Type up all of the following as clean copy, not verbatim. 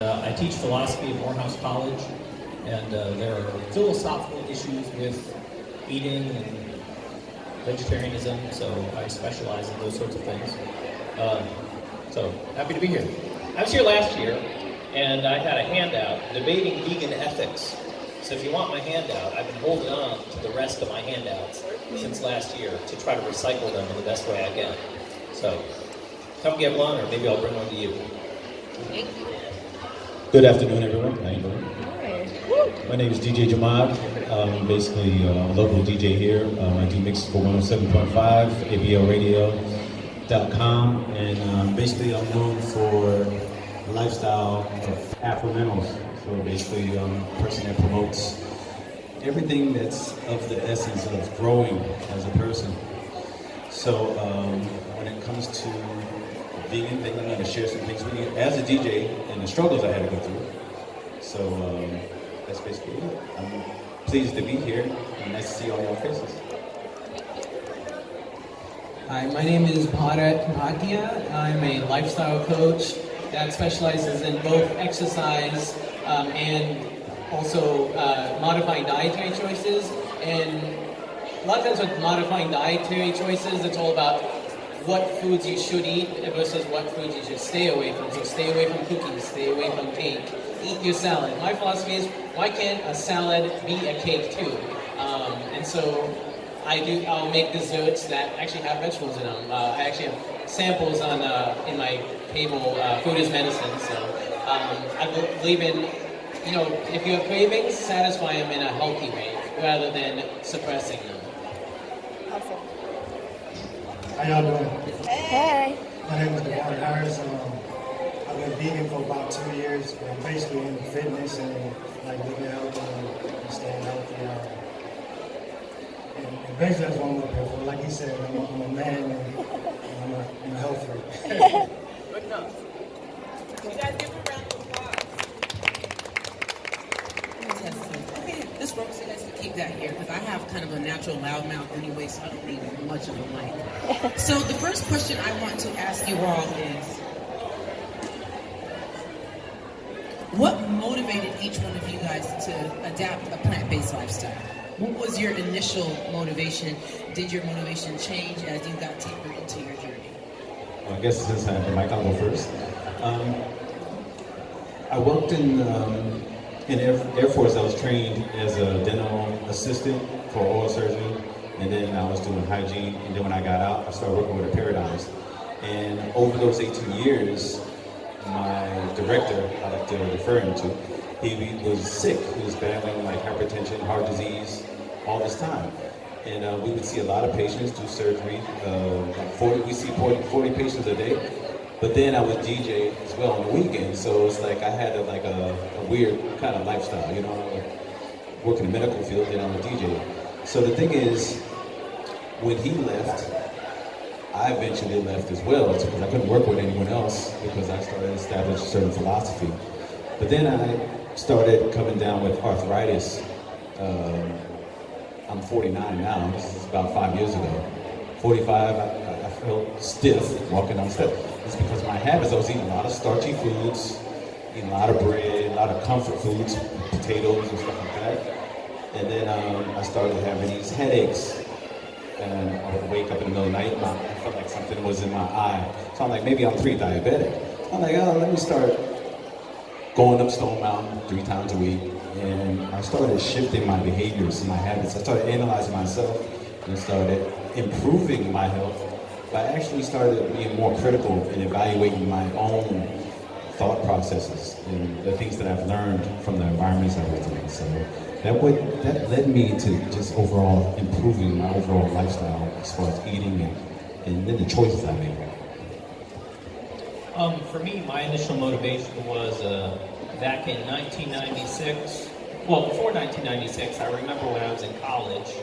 I teach philosophy at Morehouse College, and there are philosophical issues with eating and vegetarianism, so I specialize in those sorts of things. So happy to be here. I was here last year, and I had a handout debating vegan ethics. So if you want my handout, I've been holding on to the rest of my handouts since last year to try to recycle them in the best way I can. So come get one, or maybe I'll bring one to you. Thank you. Good afternoon, everyone. How you doing? My name is DJ Jamad. I'm basically a local DJ here. I do mixes for 107.5, ablradio.com, and basically I'm known for a lifestyle of Afro-mentals. So basically I'm a person that promotes everything that's of the essence of growing as a person. So when it comes to vegan thing, I'm going to share some things with you as a DJ and the struggles I had to go through. So that's basically it. I'm pleased to be here and nice to see all your faces. Hi, my name is Bharat Bhatia. I'm a lifestyle coach that specializes in both exercise and also modifying dietary choices. And a lot of times with modifying dietary choices, it's all about what foods you should eat versus what foods you should stay away from. So stay away from cookies, stay away from cake, eat your salad. My philosophy is, why can't a salad be a cake too? And so I'll make desserts that actually have vegetables in them. I actually have samples on in my table, food is medicine. So I believe in, if you have cravings, satisfy them in a healthy way rather than suppressing them. Awesome. How y'all doing? Hey. My name is Devon Harris. I've been vegan for about 2 years. I'm basically in fitness and like living healthy and staying healthy. And basically that's what I'm up here for. Like he said, I'm a man and I'm a health freak. Good enough. You guys give a round of applause. Okay, this works, so you guys can keep that here because I have kind of a natural loud mouth anyway, so I don't need much of a mic. So the first question I want to ask you all is, what motivated each one of you guys to adapt a plant-based lifestyle? What was your initial motivation? Did your motivation change as you got deeper into your journey? Well, I guess since I have the mic, I'll go first. I worked in Air Force. I was trained as a dental assistant for oral surgery, and then I was doing hygiene. And then when I got out, I started working with a Paradigms. And over those 18 years, my director, I like to refer him to, he was sick. He was battling like hypertension, heart disease, all this time. And we would see a lot of patients do surgery. We see 40 patients a day. But then I was DJ as well on the weekend, so it's like I had a weird kind of lifestyle, I work in the medical field, then I'm a DJ. So the thing is, when he left, I eventually left as well, because I couldn't work with anyone else because I started to establish a certain philosophy. But then I started coming down with arthritis. I'm 49 now, this is about 5 years ago. 45, I felt stiff walking down the steps. It's because my habits, I was eating a lot of starchy foods, eating a lot of bread, a lot of comfort foods, potatoes and stuff like that. And then I started having these headaches. And I would wake up in the middle of the night, I felt like something was in my eye. So I'm like, maybe I'm pre-diabetic. I'm like, let me start going up Stone Mountain 3 times a week. And I started shifting my behaviors and my habits. I started analyzing myself and started improving my health. But I actually started being more critical and evaluating my own thought processes and the things that I've learned from the environments I was in. So that led me to just overall improving my overall lifestyle as far as eating and then the choices I made. For me, my initial motivation was back in 1996. Well, before 1996, I remember when I was in college,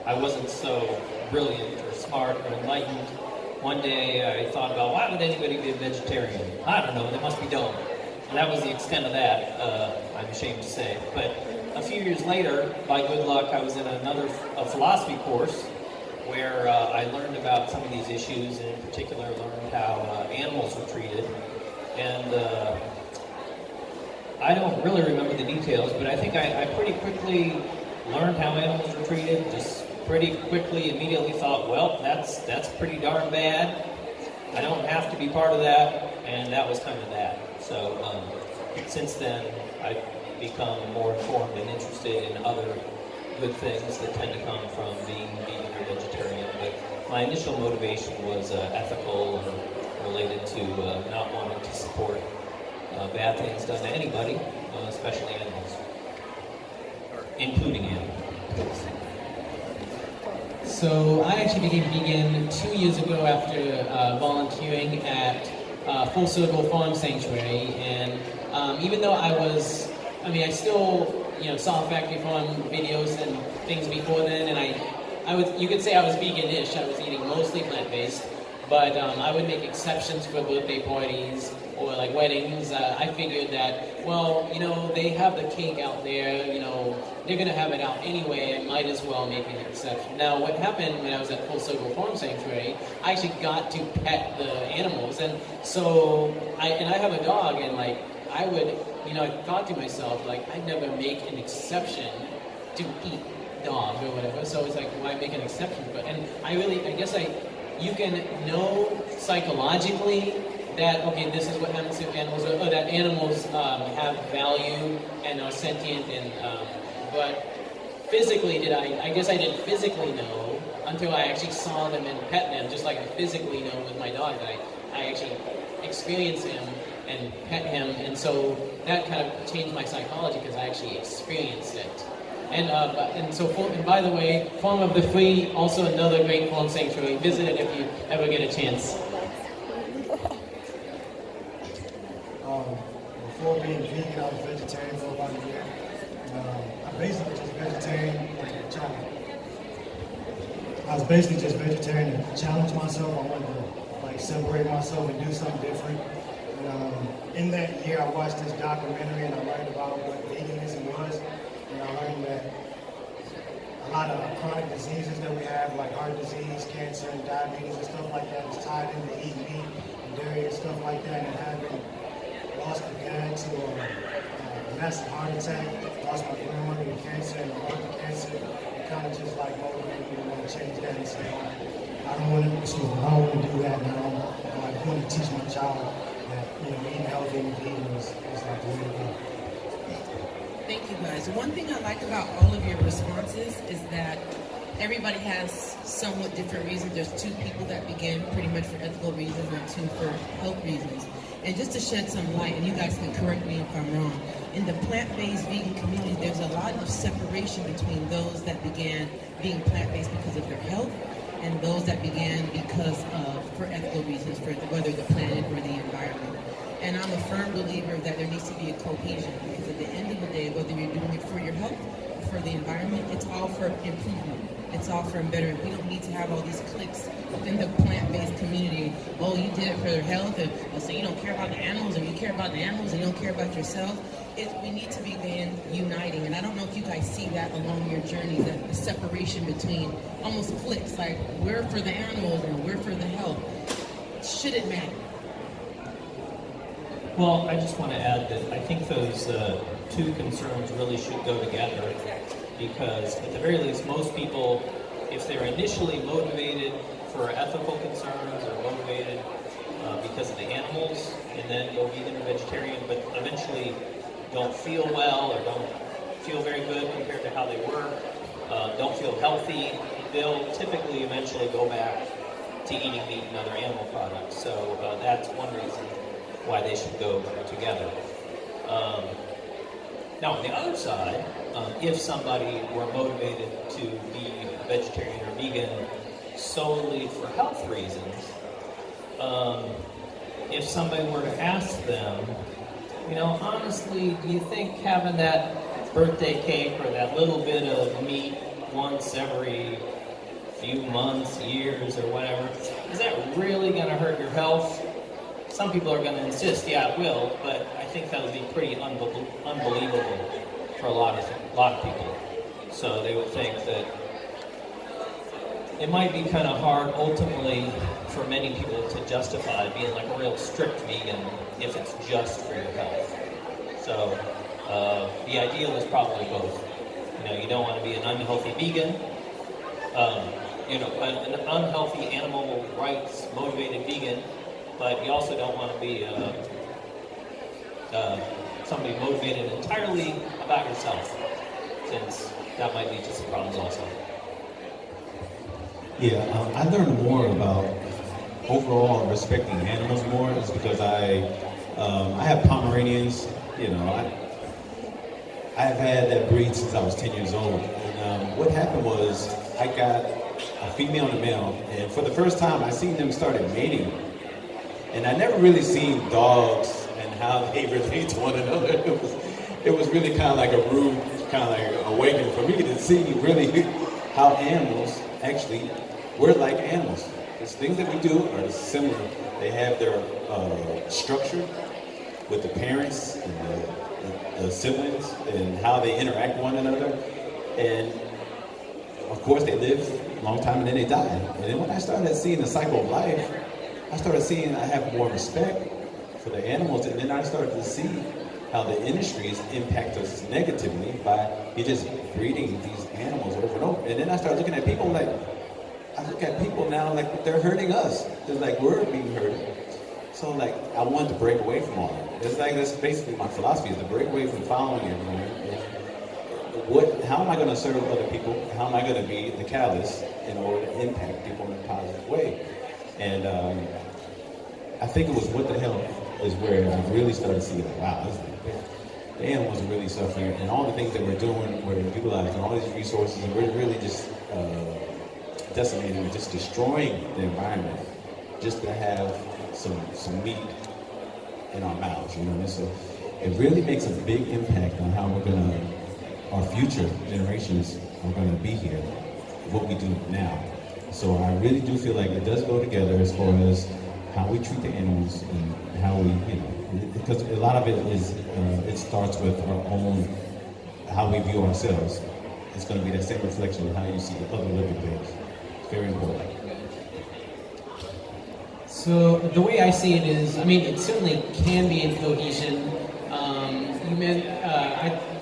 I wasn't so brilliant or smart or enlightened. One day I thought about, why would anybody be a vegetarian? I don't know, they must be dumb. And that was the extent of that, I'm ashamed to say. But a few years later, by good luck, I was in a philosophy course where I learned about some of these issues, and in particular learned how animals were treated. And I don't really remember the details, but I think I pretty quickly learned how animals were treated. Just pretty quickly, immediately thought, well, that's pretty darn bad. I don't have to be part of that, and that was kind of that. So since then, I've become more informed and interested in other good things that tend to come from being vegan or vegetarian. But my initial motivation was ethical or related to not wanting to support bad things done to anybody, especially animals, including animals. So I actually became vegan 2 years ago after volunteering at Full Circle Farm Sanctuary, and even though I still saw factory farm videos and things before then, and you could say I was vegan-ish. I was eating mostly plant-based, but I would make exceptions for birthday parties or like weddings. I figured that, well, they have the cake out there, they're gonna have it out anyway, I might as well make an exception. Now, what happened when I was at Full Circle Farm Sanctuary, I actually got to pet the animals, and so, I have a dog, and I would, I thought to myself, I'd never make an exception to eat dog or whatever, so it's like, why make an exception? You can know psychologically that, okay, this is what happens to animals, or that animals have value and are sentient, and but physically I didn't physically know until I actually saw them and pet them, just like I physically know with my dog, that I actually experienced him and pet him, and so that kind of changed my psychology because I actually experienced it. And by the way, Farm of the Free, also another great farm sanctuary. Visit it if you ever get a chance. Before being vegan, I was vegetarian for about a year. I basically just vegetarian to challenge. I was basically just vegetarian to challenge myself. I wanted to separate myself and do something different. And, in that year, I watched this documentary and I learned about what veganism was. And I learned that a lot of chronic diseases that we have, like heart disease, cancer, and diabetes and stuff like that, is tied into eating meat and dairy and stuff like that, and having lost a dad to a massive heart attack, lost my grandmother to cancer and a heart to cancer. It kind of just motivated me to want to change that and say, I don't want to do that, and I want to teach my child that eating healthy and vegan is like the way to go. Thank you, guys. One thing I like about all of your responses is that everybody has somewhat different reasons. There's two people that began pretty much for ethical reasons and two for health reasons. And just to shed some light, and you guys can correct me if I'm wrong, in the plant-based vegan community, there's a lot of separation between those that began being plant-based because of their health and those that began for ethical reasons, for whether the planet or the environment. And I'm a firm believer that there needs to be a cohesion, because at the end of the day, whether you're doing it for your health or for the environment, it's all for improvement. It's all for betterment. We don't need to have all these cliques within the plant-based community. Oh, you did it for their health, and so you don't care about the animals, or you care about the animals and you don't care about yourself. We need to begin uniting, and I don't know if you guys see that along your journey, that the separation between almost cliques, like we're for the animals and we're for the health. Should it matter? Well, I just want to add that I think those two concerns really should go together, because at the very least, most people, if they're initially motivated for ethical concerns or motivated because of the animals, and then go vegan or vegetarian, but eventually don't feel well or don't feel very good compared to how they were, don't feel healthy, they'll typically eventually go back to eating meat and other animal products. So that's one reason why they should go together. Now, on the other side, if somebody were motivated to be vegetarian or vegan solely for health reasons, if somebody were to ask them, honestly, do you think having that birthday cake or that little bit of meat once every few months, years, or whatever, is that really going to hurt your health? Some people are going to insist, yeah, it will, but I think that would be pretty unbelievable for a lot of people. So they would think that it might be kind of hard ultimately for many people to justify being like a real strict vegan if it's just for your health. So the ideal is probably both. You know, you don't want to be an unhealthy vegan, you know, an unhealthy animal rights motivated vegan, but you also don't want to be somebody motivated entirely about yourself, since that might lead to some problems also. Yeah, I learned more about overall respecting animals more is because I have Pomeranians. You know, I have had that breed since I was 10 years old. And what happened was I got a female and a male, and for the first time I seen them started mating. And I never really seen dogs and how they relate to one another. It was really kind of like a rude, kind of like awakening for me to see really how animals actually we're like animals. There's things that we do are similar. They have their structure with the parents and the siblings and how they interact with one another. And of course they live a long time and then they die. And then when I started seeing the cycle of life, I started seeing I have more respect for the animals, and then I started to see how the industries impact us negatively by just breeding these animals over and over. And then I started looking at people like, I look at people now like they're hurting us. It's like we're being hurt. So like I wanted to break away from all that. It's like that's basically my philosophy is to break away from following everyone. And how am I going to serve other people? How am I going to be the catalyst in order to impact people in a positive way? And I think it was What the Hell is where I really started seeing like, wow, the animals are really suffering, and all the things that we're doing, we're utilizing all these resources, and we're really just decimating, just destroying the environment, just to have some meat in our mouths, you know. And so it really makes a big impact on how our future generations are gonna be here, what we do now. So I really do feel like it does go together as far as how we treat the animals and how we, you know, because a lot of it is, it starts with our own, how we view ourselves. It's going to be that same reflection of how you see the other living things. It's very important. So the way I see it is, I mean, it certainly can be in cohesion.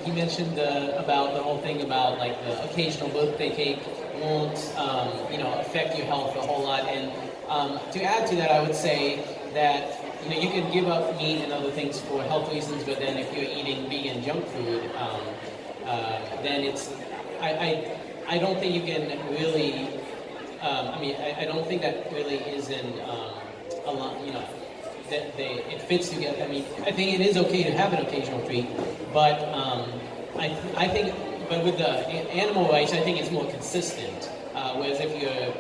You mentioned about the whole thing about like the occasional birthday cake won't, affect your health a whole lot. And to add to that, I would say that you can give up meat and other things for health reasons, but then if you're eating vegan junk food, then it's I don't think you can really. I don't think that really isn't a lot. It fits together. I mean, I think it is okay to have an occasional treat, but I think, but with the animal rights, I think it's more consistent. Whereas if you're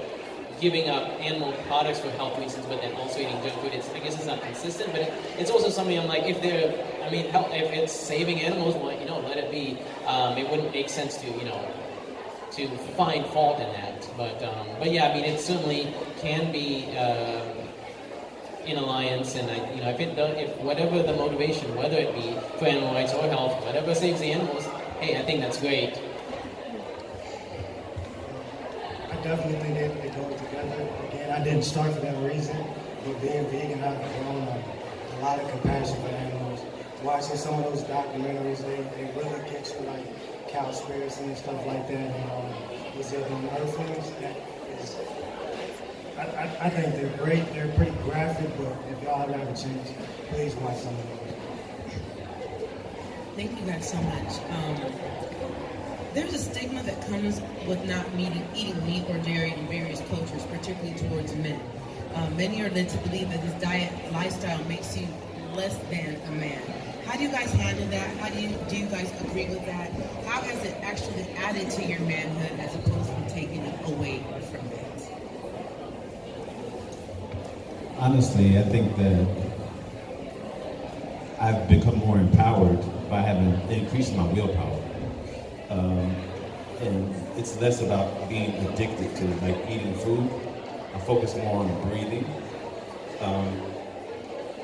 giving up animal products for health reasons, but then also eating junk food, I guess it's not consistent. But it's also something I'm like, if it's saving animals, well, let it be. It wouldn't make sense to find fault in that. But yeah, I mean, it certainly can be in alliance, and if whatever the motivation, whether it be for animal rights or health, whatever saves the animals, hey, I think that's great. I definitely think they go together. Again, I didn't start for that reason, but being vegan, I've grown a lot of compassion for animals. Watching some of those documentaries, they really get you, like Cowspiracy and stuff like that, and is it the Earthlings? I think they're great. They're pretty graphic, but if y'all ever have a chance, please watch some of those. Thank you guys so much. There's a stigma that comes with not eating meat or dairy in various cultures, particularly towards men. Many are led to believe that this diet lifestyle makes you less than a man. How do you guys handle that? Do you guys agree with that? How has it actually added to your manhood as opposed to taking it away from it? Honestly, I think that I've become more empowered by having increased my willpower. And it's less about being addicted to like eating food. I focus more on breathing.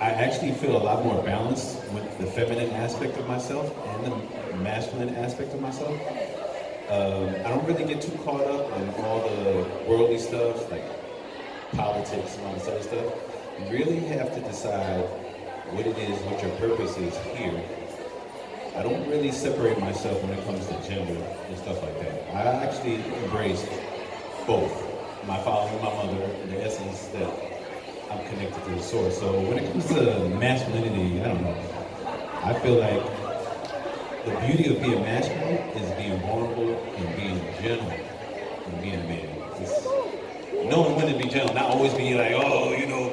I actually feel a lot more balanced with the feminine aspect of myself and the masculine aspect of myself. I don't really get too caught up in all the worldly stuff, like politics and all this other stuff. You really have to decide what it is, what your purpose is here, I don't really separate myself when it comes to gender and stuff like that. I actually embrace both. My father and my mother, in the essence that I'm connected to the source. So when it comes to masculinity, I don't know. I feel like the beauty of being masculine is being vulnerable and being gentle and being a man. It's knowing when to be gentle, not always being like, oh, you know,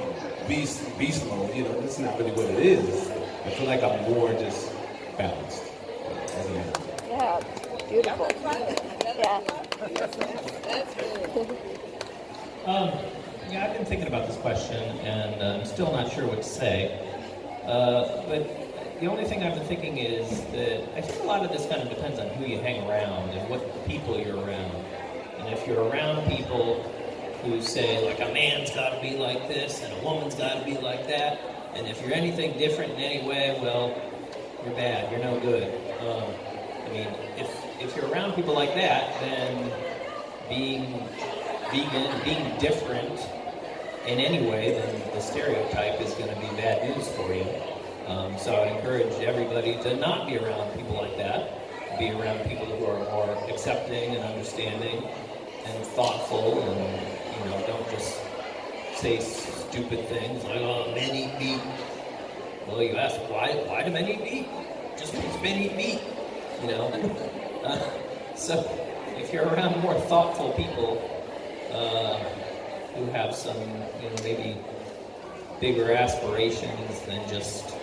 beast mode. You know, that's not really what it is. I feel like I'm more just balanced as a man. Yeah, beautiful. Yeah. Yeah, I've been thinking about this question, and I'm still not sure what to say. But the only thing I've been thinking is that I think a lot of this kind of depends on who you hang around and what people you're around. And if you're around people who say, like, a man's got to be like this and a woman's got to be like that, and if you're anything different in any way, well, you're bad, you're no good. I mean, if you're around people like that, then being vegan, being different in any way, then the stereotype is going to be bad news for you. So I would encourage everybody to not be around people like that, be around people who are more accepting and understanding and thoughtful, and, you know, don't just say stupid things like, oh, men eat meat. Well, you ask, why do men eat meat? Just because men eat meat, you know? So if you're around more thoughtful people who have some, you know, maybe bigger aspirations than just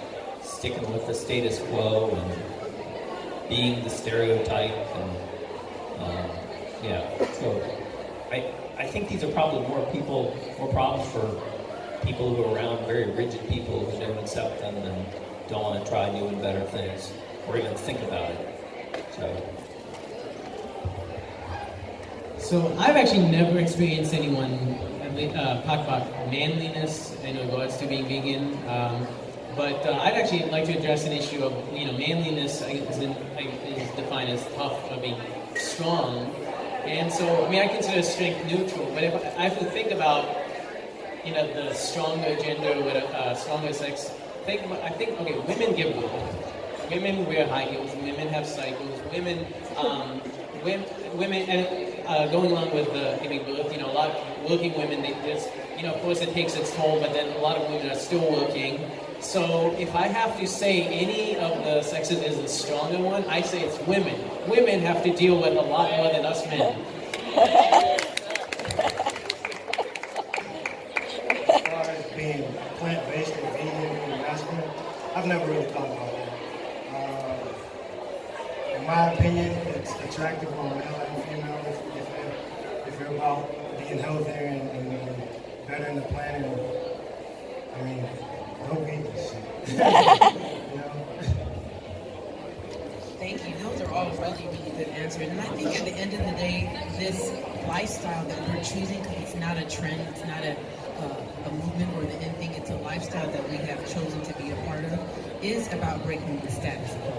sticking with the status quo and being the stereotype, and yeah. So I think these are probably more problems for people who are around very rigid people who don't accept them and don't want to try new and better things or even think about it. So I've actually never experienced anyone talk about manliness in regards to being vegan. But I'd actually like to address an issue of, you know, manliness is defined as tough or being strong. And so, I mean, I consider strength neutral, but if I have to think about, you know, the stronger gender with a stronger sex, I think, okay, women give birth. Women wear high heels, women have cycles, women, and going along with the giving birth, you know, a lot of working women, they just, you know, of course it takes its toll, but then a lot of women are still working. So if I have to say any of the sexes is the stronger one, I say it's women. Women have to deal with a lot more than us men. As far as being plant-based and vegan and masculine, I've never really thought about that. In my opinion, it's attractive on male and female if you're about being healthier and bettering the planet. I mean, don't eat this shit. You know? Thank you. Those are all really, really good answers. And I think at the end of the day, this lifestyle that we're choosing, because it's not a trend, it's not a movement or the end thing, it's a lifestyle that we have chosen to be a part of, is about breaking the status quo.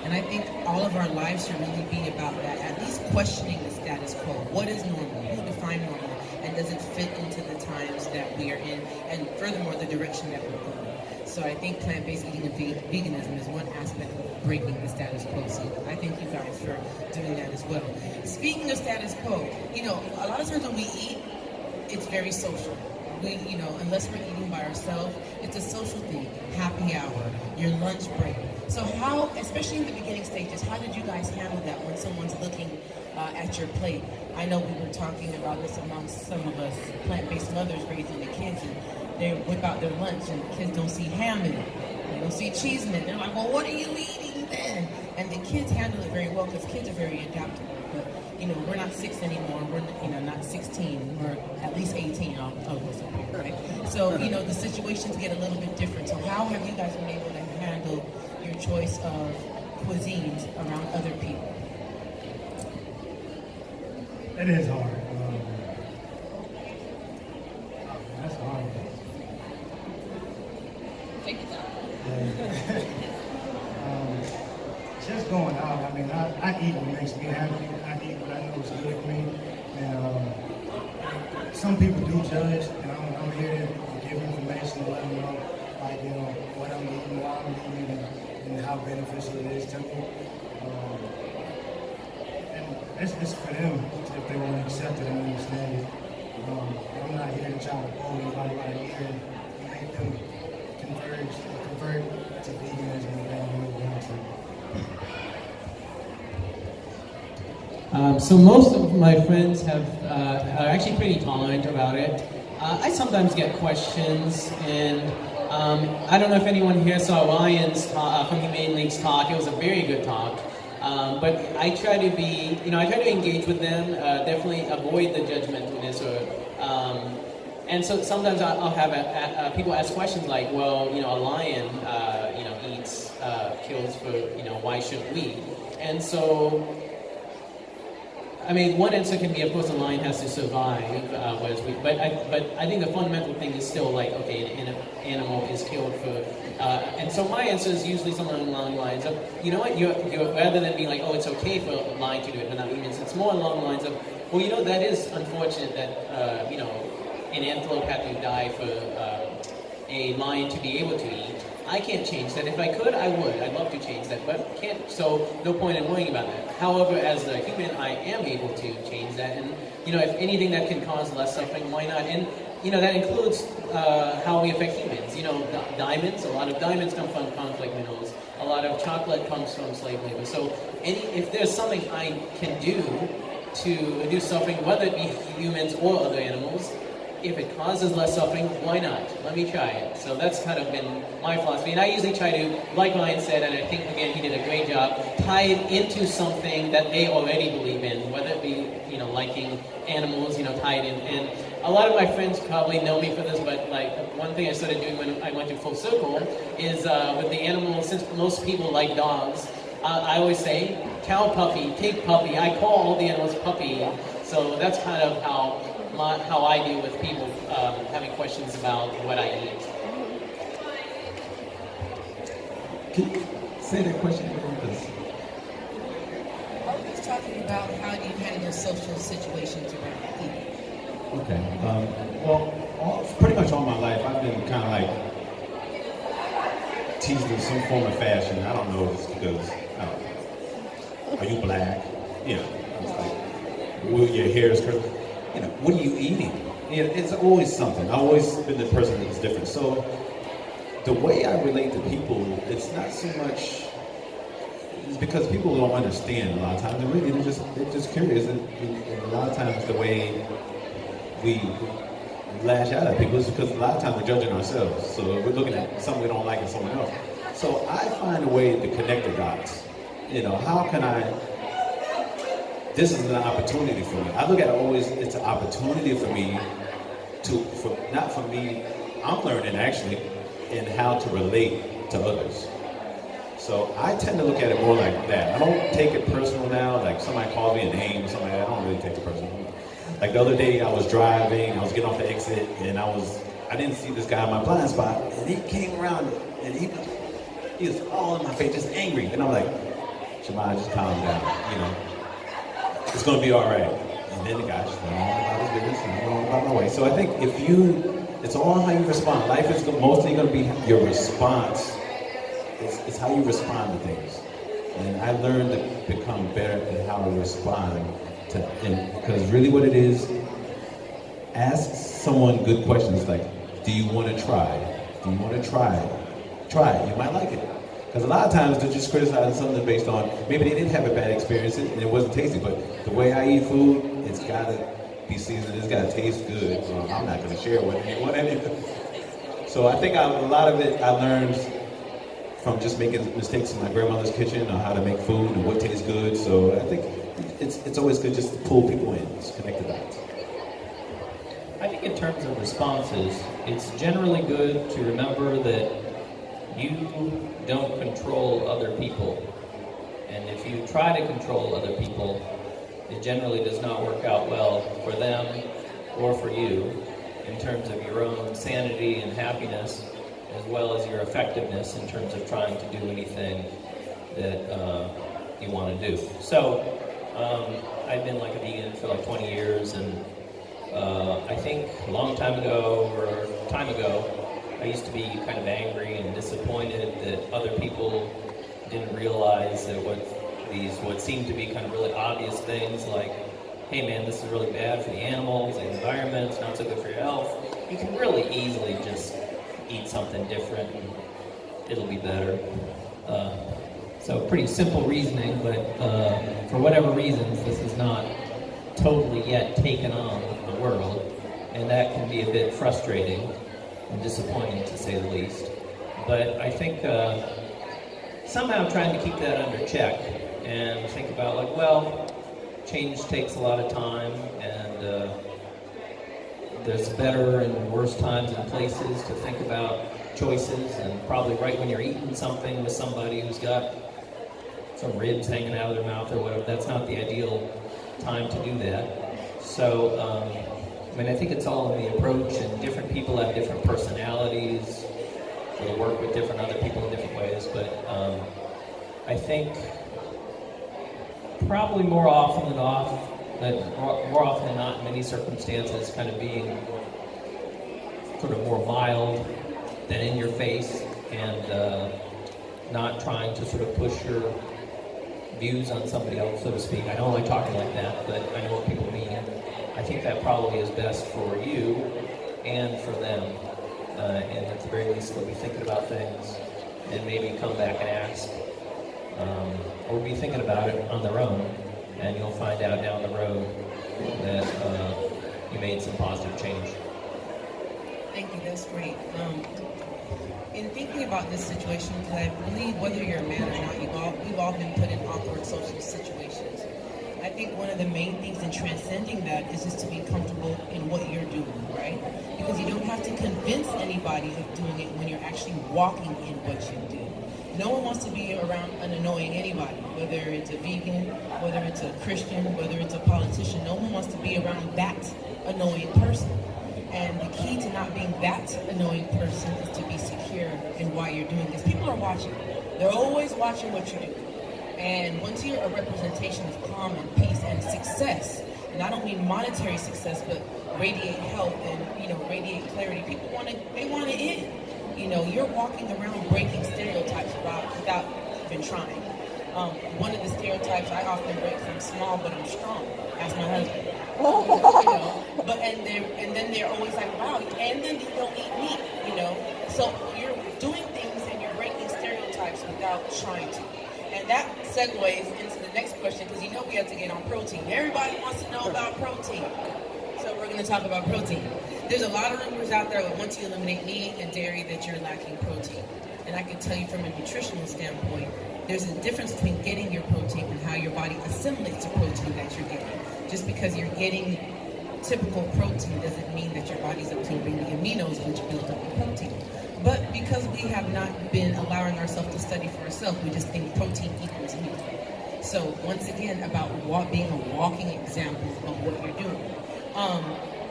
And I think all of our lives should really be about that, at least questioning the status quo. What is normal? Who defines normal? And does it fit into the times that we are in? And furthermore, the direction that we're going. So I think plant-based eating and veganism is one aspect of breaking the status quo. So I thank you guys for doing that as well. Speaking of status quo, you know, a lot of times when we eat, it's very social. We, you know, unless we're eating by ourselves, it's a social thing. Happy hour, your lunch break. So how, especially in the beginning stages, how did you guys handle that when someone's looking at your plate? I know we were talking about this amongst some of us plant-based mothers raising the kids, and they whip out their lunch and the kids don't see ham in it. They don't see cheese in it. They're like, well, what are you eating then? And the kids handle it very well because kids are very adaptable. But, you know, we're not 6 anymore. We're, you know, not 16. We're at least 18. I'll go up here, right? So, you know, the situations get a little bit different. So how have you guys been able to handle your choice of cuisines around other people? It is hard. That's hard. Take it down. Just going out. I mean, I eat what makes me happy. I eat what I know is good for me. And some people do judge, and I'm here to give information to let them know, like, you know, what I'm eating, why I'm eating, and how beneficial it is to me. it's for them if they want to accept it and understand it. I'm not here to try to pull anybody by the ear and make them convert to veganism or whatever they want to. So most of my friends are actually pretty tolerant about it. I sometimes get questions, and I don't know if anyone here saw Ryan's from Humane League's talk. It was a very good talk. But I try to be, I try to engage with them, definitely avoid the judgmentalness and so sometimes I'll have people ask questions like, well, a lion, eats, kills for, why shouldn't we? And so, I mean, one answer can be, of course, a lion has to survive, but I think the fundamental thing is still like, okay, an animal is killed for, and so my answer is usually somewhere along the lines of, you know what, you're rather than being like, oh, it's okay for a lion to do it but not humans, it's more along the lines of, well, that is unfortunate that, an antelope had to die for a lion to be able to eat. I can't change that. If I could, I would. I'd love to change that, but can't. So no point in worrying about that. However, as a human, I am able to change that, and if anything that can cause less suffering, why not? And that includes how we affect humans. Diamonds. A lot of diamonds come from conflict minerals. A lot of chocolate comes from slave labor. So if there's something I can do to reduce suffering, whether it be humans or other animals, if it causes less suffering, why not? Let me try it. So that's kind of been my philosophy. And I usually try to, like Ryan said, and I think, again, he did a great job, tie it into something that they already believe in, whether it be, liking animals, tie it in. And a lot of my friends probably know me for this, but like one thing I started doing when I went to Full Circle is with the animals, since most people like dogs, I always say, cow puppy, pig puppy. I call all the animals puppy. So that's kind of how I deal with people having questions about what I eat. Can you say that question again? I was talking about how do you handle social situations around eating. Okay. Pretty much all my life, I've been kind of like teased in some form of fashion. I don't know if it's because, are you black? It's like, well, your hair is curly. What are you eating? It's always something. I've always been the person that's different. So the way I relate to people, it's not so much, it's because people don't understand a lot of times. They're just curious. And a lot of times the way we lash out at people is because a lot of times we're judging ourselves. So we're looking at something we don't like in someone else. So I find a way to connect the dots. How can this is an opportunity for me. I look at it always, it's an opportunity for me I'm learning actually in how to relate to others. So I tend to look at it more like that. I don't take it personal now, like somebody calls me a name or something like that. I don't really take it personal. Like the other day I was driving, I was getting off the exit, and I didn't see this guy in my blind spot, and he came around and he was all in my face, just angry. And I'm like, Shemai, just calm down, it's gonna be all right. And then the guy just went on about his business and I went on about my way. So I think it's all how you respond. Life is mostly gonna be your response. It's how you respond to things. And I learned to become better at how to respond because really what it is, ask someone good questions like, do you want to try? Do you want to try it? Try it, you might like it. Because a lot of times they're just criticizing something based on, maybe they didn't have a bad experience and it wasn't tasty, but the way I eat food, it's gotta be seasoned, it's gotta taste good. So I'm not gonna share with anyone anything. So I think a lot of it I learned from just making mistakes in my grandmother's kitchen on how to make food and what tastes good. So I think it's always good just to pull people in, just connect the dots. I think in terms of responses, it's generally good to remember that you don't control other people. And if you try to control other people, it generally does not work out well for them or for you in terms of your own sanity and happiness, as well as your effectiveness in terms of trying to do anything that you want to do. So I've been like a vegan for like 20 years, and I think a long time ago, I used to be kind of angry and disappointed that other people didn't realize that what these what seem to be kind of really obvious things like, hey man, this is really bad for the animals, the environment, it's not so good for your health, you can really easily just eat something different and it'll be better. So pretty simple reasoning, but for whatever reasons, this is not totally yet taken on the world, and that can be a bit frustrating and disappointing to say the least. But I think somehow trying to keep that under check and think about like, well, change takes a lot of time, and there's better and worse times and places to think about choices, and probably right when you're eating something with somebody who's got some ribs hanging out of their mouth or whatever, that's not the ideal time to do that. So, I mean, I think it's all in the approach, and different people have different personalities, so they work with different other people in different ways, but I think probably more often than not, in many circumstances, kind of being sort of more mild than in your face, and not trying to sort of push your views on somebody else, so to speak. I don't like talking like that, but I know what people mean. I think that probably is best for you and for them, and at the very least they'll be thinking about things and maybe come back and ask, or be thinking about it on their own, and you'll find out down the road that you made some positive change. Thank you, that's great. In thinking about this situation, because I believe whether you're a man or not, we've all been put in awkward social situations. I think one of the main things in transcending that is just to be comfortable in what you're doing, right? Because you don't have to convince anybody of doing it when you're actually walking in what you do. No one wants to be around and annoying anybody, whether it's a vegan, whether it's a Christian, whether it's a politician. No one wants to be around that annoying person. And the key to not being that annoying person is to be secure in why you're doing this. People are watching. They're always watching what you do. And once you're a representation of calm and peace and success, and I don't mean monetary success, but radiate health and radiate clarity, people want it in. You're walking around breaking stereotypes without even trying. One of the stereotypes I often break is I'm small but I'm strong. Ask my husband. But and then they're always like, wow, and then you don't eat meat, So you're doing things and you're breaking stereotypes without trying to. And that segues into the next question, because we have to get on protein. Everybody wants to know about protein. So we're going to talk about protein. There's a lot of rumors out there that once you eliminate meat and dairy that you're lacking protein. And I can tell you from a nutritional standpoint, there's a difference between getting your protein and how your body assimilates the protein that you're getting. Just because you're getting typical protein doesn't mean that your body's absorbing the aminos which build up the protein. But because we have not been allowing ourselves to study for ourselves, we just think protein equals meat. So once again, about being a walking example of what you're doing.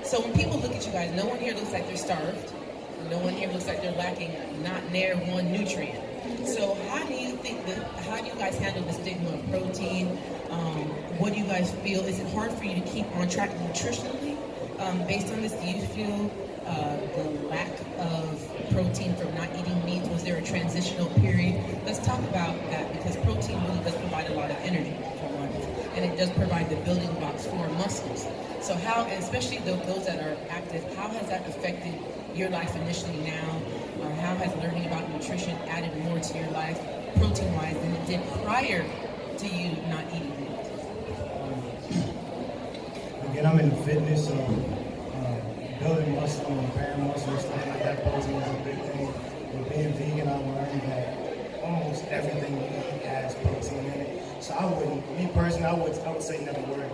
So when people look at you guys, no one here looks like they're starved. No one here looks like they're lacking not near one nutrient. So how do you guys handle the stigma of protein? What do you guys feel? Is it hard for you to keep on track nutritionally? Based on this, do you feel the lack of protein from not eating meat? Was there a transitional period? Let's talk about that, because protein really does provide a lot of energy for one, and it does provide the building blocks for muscles. So how, and especially those that are active, how has that affected your life initially now, or how has learning about nutrition added more to your life protein-wise than it did prior to you not eating meat? Again, I'm into fitness, so building muscle and repairing muscle and stuff like that, protein is a big thing. With being vegan, I learned that almost everything you eat has protein in it. So I would say never worry,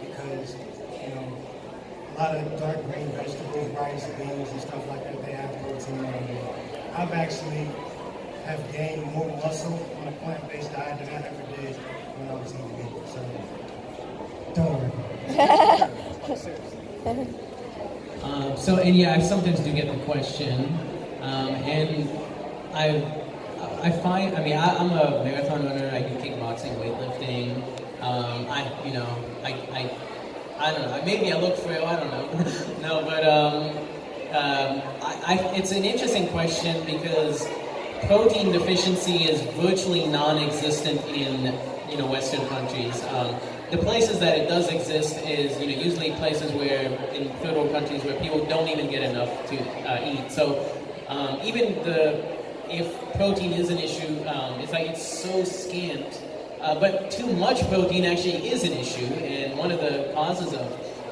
because a lot of dark green vegetables, rice, beans, and stuff like that, they have protein in it. I've actually have gained more muscle on a plant-based diet than I ever did when I was eating meat. So don't worry. I sometimes do get the question, and I find, I'm a marathon runner. I do kickboxing, weightlifting. I don't know. Maybe I look frail. I don't know. No, but it's an interesting question, because protein deficiency is virtually non-existent in Western countries. The places that it does exist is usually places where in third world countries where people don't even get enough to eat. So even if protein is an issue, it's like it's so scant. But too much protein actually is an issue, and one of the causes of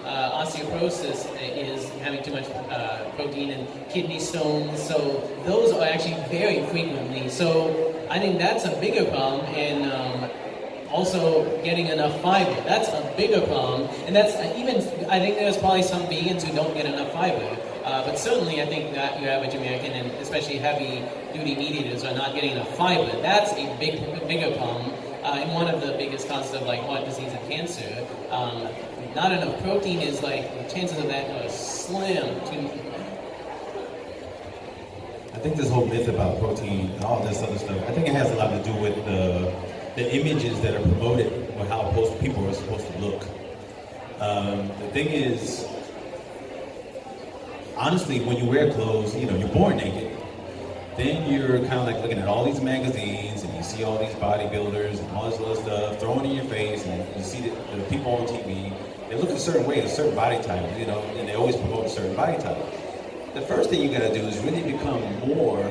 osteoporosis is having too much protein and kidney stones. So those are actually very frequently. So I think that's a bigger problem, and also getting enough fiber. That's a bigger problem, and that's I think there's probably some vegans who don't get enough fiber. But certainly, I think that your average American, and especially heavy-duty meat eaters, are not getting enough fiber. That's a bigger problem, and one of the biggest causes of heart disease and cancer. Not enough protein is the chances of that are slim. I think this whole myth about protein and all this other stuff, I think it has a lot to do with the images that are promoted or how people are supposed to look. The thing is, honestly, when you wear clothes, you're born naked. Then you're kind of looking at all these magazines and you see all these bodybuilders and all this other stuff thrown in your face, and you see the people on TV, they look a certain way, a certain body type, and they always promote a certain body type. The first thing you gotta do is really become more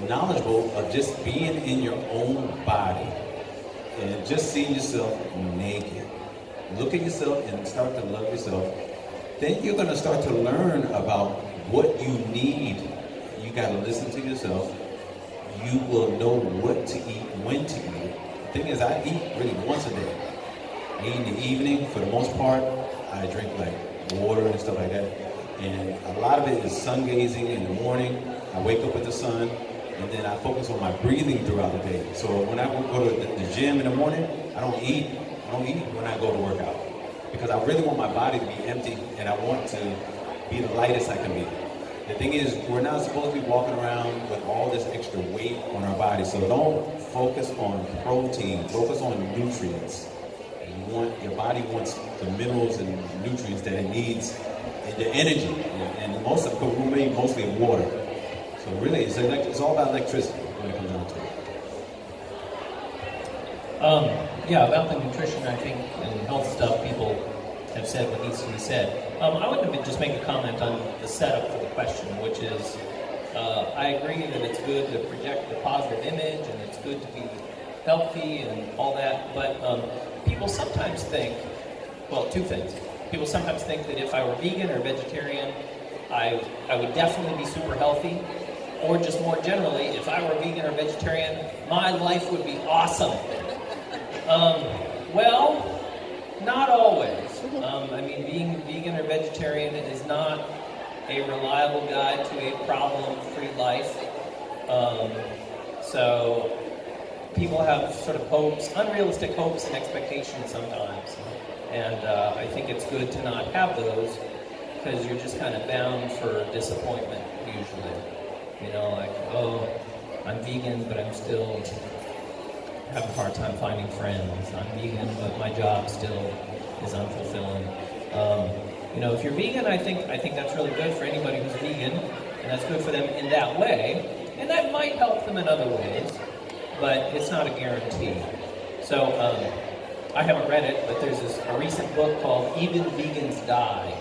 knowledgeable of just being in your own body and just seeing yourself naked. Look at yourself and start to love yourself. Then you're gonna start to learn about what you need. You gotta listen to yourself. You will know what to eat, when to eat. The thing is, I eat really once a day. I eat in the evening, for the most part. I drink water and stuff like that. And a lot of it is sun gazing in the morning. I wake up with the sun, and then I focus on my breathing throughout the day. So when I go to the gym in the morning, I don't eat when I go to work out, because I really want my body to be empty, and I want to be the lightest I can be. The thing is, we're not supposed to be walking around with all this extra weight on our body, so don't focus on protein, focus on nutrients. Your body wants the minerals and nutrients that it needs, and the energy, and most of it, we're made mostly of water. So really, it's all about electricity when it comes down to it. Yeah, about the nutrition, I think, and health stuff, people have said what needs to be said. I want to just make a comment on the setup for the question, which is, I agree that it's good to project a positive image, and it's good to be healthy and all that, but people sometimes think, well, two things. People sometimes think that if I were vegan or vegetarian, I would definitely be super healthy, or just more generally, if I were vegan or vegetarian, my life would be awesome. Well, not always. Being vegan or vegetarian is not a reliable guide to a problem-free life. So people have sort of hopes, unrealistic hopes and expectations sometimes. And I think it's good to not have those, because you're just kind of bound for disappointment usually. I'm vegan, but I'm still having a hard time finding friends. I'm vegan, but my job still is unfulfilling. If you're vegan, I think that's really good for anybody who's vegan, and that's good for them in that way, and that might help them in other ways, but it's not a guarantee. So I haven't read it, but there's a recent book called Even Vegans Die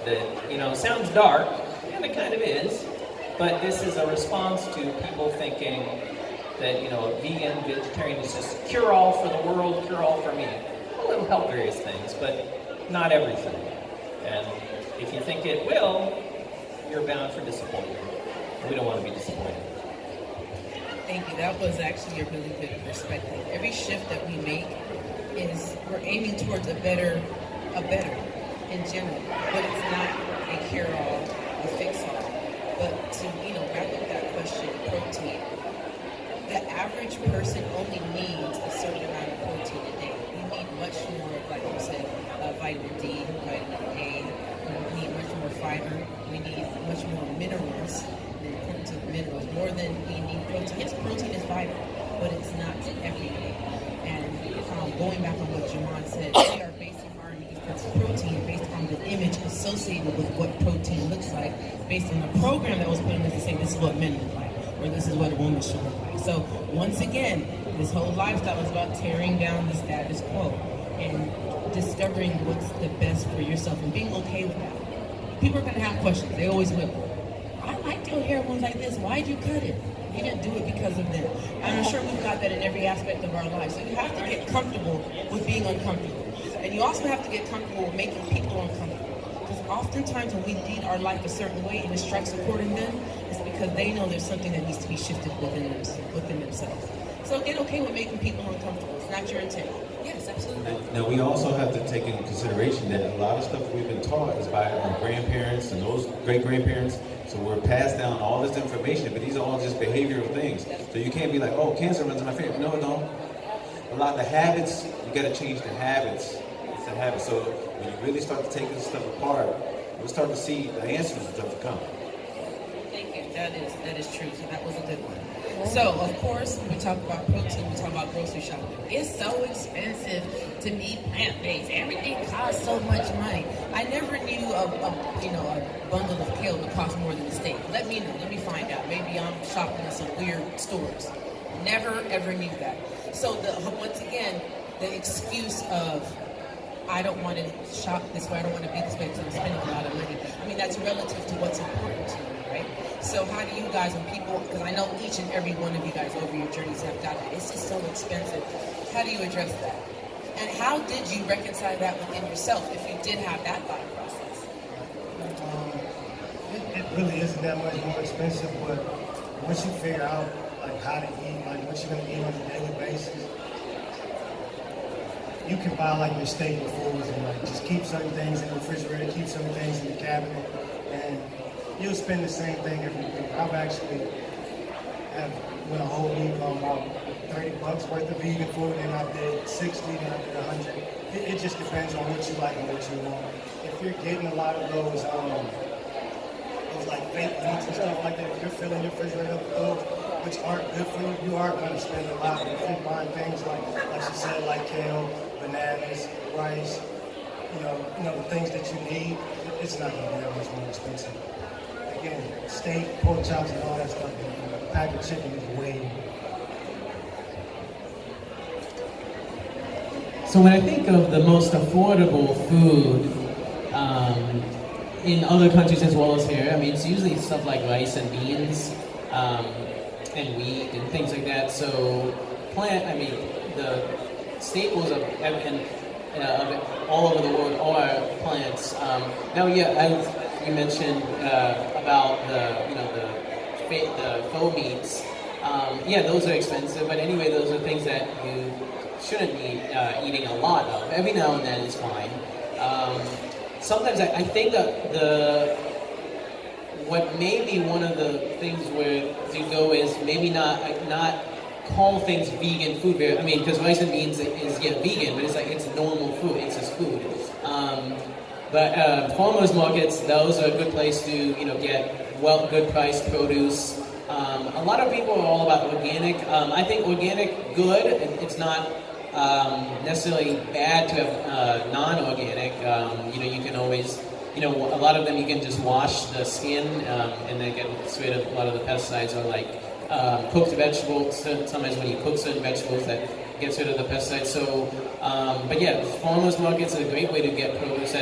that sounds dark, and it kind of is, but this is a response to people thinking that vegan, vegetarian is just cure-all for the world, cure-all for me. Well, it'll help various things, but not everything. And if you think it will, you're bound for disappointment. We don't want to be disappointed. Thank you. That was actually a really good perspective. Every shift that we make we're aiming towards a better in general, but it's not a cure-all, a fix-all. But to wrap up that question, protein. The average person only needs a certain amount of protein a day. We need much more, like you said, vitamin D, vitamin A. We need much more fiber. We need much more minerals, the importance of minerals, more than we need protein. Yes, protein is vital, but it's not everything. And going back on what Jamon said, we are basing our needs for protein based on the image associated with what protein looks like, based on the program that was put in us to say this is what men look like, or this is what a woman should look like. way. So once again, this whole lifestyle is about tearing down the status quo and discovering what's the best for yourself and being okay with that. People are going to have questions. They always will. I liked your hair was like this. Why'd you cut it? You didn't do it because of them. And I'm sure we've got that in every aspect of our lives. So you have to get comfortable with being uncomfortable. And you also have to get comfortable with making people uncomfortable. Because oftentimes when we lead our life a certain way and it strikes a chord in them, it's because they know there's something that needs to be shifted within themselves. So get okay with making people uncomfortable. It's not your intent. Yes, absolutely. Now, we also have to take into consideration that a lot of stuff we've been taught is by our grandparents and those great-grandparents. So we're passed down all this information, but these are all just behavioral things. So you can't be like, oh, cancer runs in my family. No, no. A lot of the habits, you got to change the habits. It's a habit. So when you really start to take this stuff apart, you'll start to see the answers and stuff to come. Thank you. That is true. So that was a good one. So, of course, when we talk about protein, we talk about grocery shopping. It's so expensive to be plant-based. Everything costs so much money. I never knew a bundle of kale would cost more than a steak. Let me know. Let me find out. Maybe I'm shopping in some weird stores. Never, ever knew that. So, once again, the excuse of, I don't want to shop this way, I don't want to be this way because I'm spending a lot of money. I mean, that's relative to what's important to you, right? So how do you guys, when people, because I know each and every one of you guys over your journeys have got that, it's just so expensive. How do you address that? And how did you reconcile that within yourself if you did have that thought process? It really isn't that much more expensive, but once you figure out like how to eat, like what you're gonna eat on a daily basis, you can buy like your staple foods and like just keep certain things in the refrigerator, keep certain things in the cabinet, and you'll spend the same thing every week. I've actually went a whole week on about $30 worth of vegan food, and I did 60, and I did 100. It just depends on what you like and what you want. If you're getting a lot of those like fake meats and stuff like that, if you're filling your refrigerator up with those, which aren't good for you, you are going to spend a lot. But if you're buying things like you said, like kale, bananas, rice, you know, the things that you need, it's not going to be that much more expensive. Again, steak, pork chops, and all that stuff, a pack of chicken is way more. So when I think of the most affordable food in other countries as well as here, I mean, it's usually stuff like rice and beans and wheat and things like that. So the staples of all over the world are plants. Now, you mentioned about the faux meats. Those are expensive, but anyway, those are things that you shouldn't be eating a lot of. Every now and then is fine. Sometimes I think that what may be one of the things where to go is maybe not call things vegan food. I mean, because rice and beans is vegan, but it's like it's normal food. It's just food. But farmers markets, those are a good place to get good priced produce. A lot of people are all about organic. I think organic good. It's not necessarily bad to have non-organic. You can always, a lot of them you can just wash the skin and then get rid of a lot of the pesticides, or like cooked vegetables. Sometimes when you cook certain vegetables, that gets rid of the pesticides. So, farmers markets is a great way to get produce.